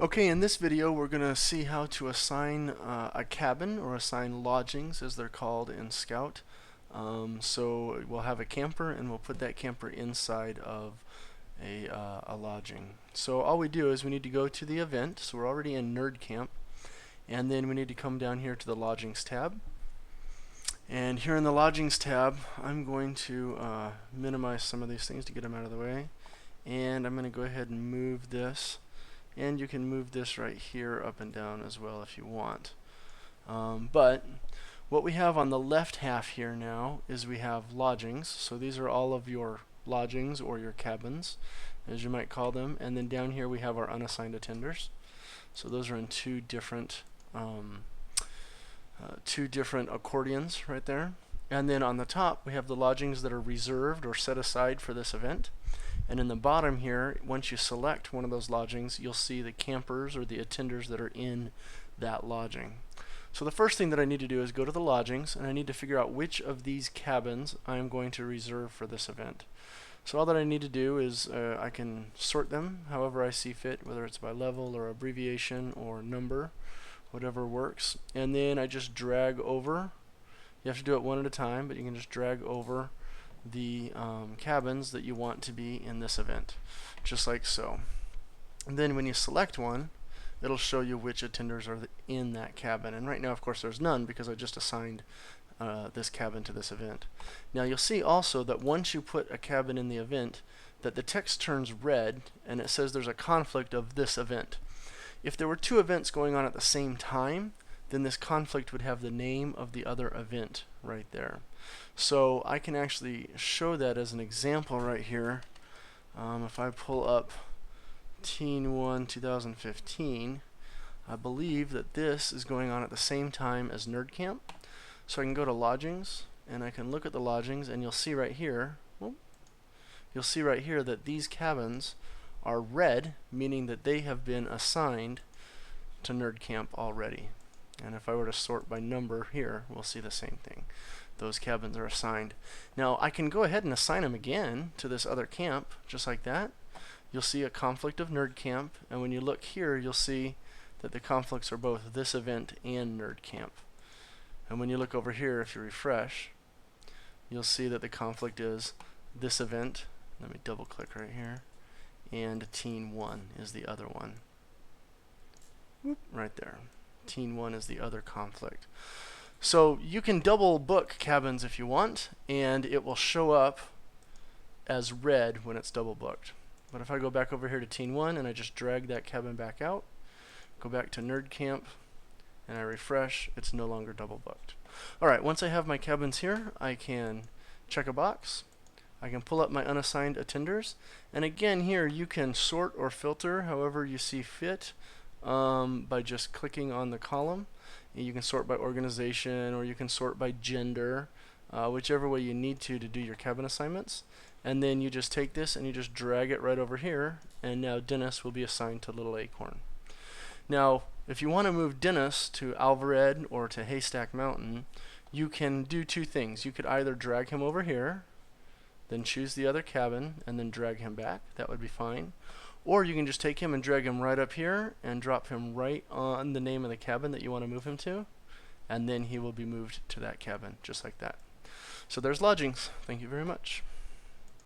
Okay, in this video we're going to see how to assign a cabin, or assign lodgings as they're called in Scout. So we'll have a camper and we'll put that camper inside of a lodging. So all we do is we need to go to the event, so we're already in Nerd Camp, and then we need to come down here to the Lodgings tab. And here in the Lodgings tab, I'm going to minimize some of these things to get them out of the way. And I'm going to go ahead and move this. And you can move this right here up and down as well if you want. But what we have on the left half here now is we have lodgings. So these are all of your lodgings, or your cabins, as you might call them. And then down here we have our unassigned attenders. So those are in two different accordions right there. And then on the top we have the lodgings that are reserved or set aside for this event. And in the bottom here, once you select one of those lodgings, you'll see the campers or the attenders that are in that lodging. So the first thing that I need to do is go to the lodgings, and I need to figure out which of these cabins I'm going to reserve for this event. So all that I need to do is I can sort them however I see fit, whether it's by level or abbreviation or number, whatever works. And then I just drag over. You have to do it one at a time, but you can just drag over the cabins that you want to be in this event, just like so. And then when you select one, it'll show you which attenders are in that cabin. And right now, of course, there's none because I just assigned this cabin to this event. Now you'll see also that once you put a cabin in the event, that the text turns red and it says there's a conflict of this event. If there were two events going on at the same time, then this conflict would have the name of the other event right there. So I can actually show that as an example right here. If I pull up Teen 1 2015, I believe that this is going on at the same time as Nerd Camp. So I can go to Lodgings, and I can look at the lodgings, and you'll see right here, that these cabins are red, meaning that they have been assigned to Nerd Camp already. And if I were to sort by number here, we'll see the same thing. Those cabins are assigned. Now I can go ahead and assign them again to this other camp, just like that. You'll see a conflict of Nerd Camp, and when you look here, you'll see that the conflicts are both this event and Nerd Camp. And when you look over here, if you refresh, you'll see that the conflict is this event. Let me double click right here, and Teen 1 is the other one. Whoop, right there. Teen 1 is the other conflict. So you can double book cabins if you want, and it will show up as red when it's double booked. But if I go back over here to Teen 1 and I just drag that cabin back out, go back to Nerd Camp, and I refresh, it's no longer double booked. Alright, once I have my cabins here, I can check a box. I can pull up my unassigned attenders, and again here you can sort or filter however you see fit by just clicking on the column. You can sort by organization, or you can sort by gender, whichever way you need to do your cabin assignments. And then you just take this and you just drag it right over here, and now Dennis will be assigned to Little Acorn. Now if you want to move Dennis to Alvared or to Haystack Mountain, you can do two things. You could either drag him over here, then choose the other cabin, and then drag him back. That would be fine. Or you can just take him and drag him right up here and drop him right on the name of the cabin that you want to move him to, and then he will be moved to that cabin, just like that. So there's Lodgings. Thank you very much.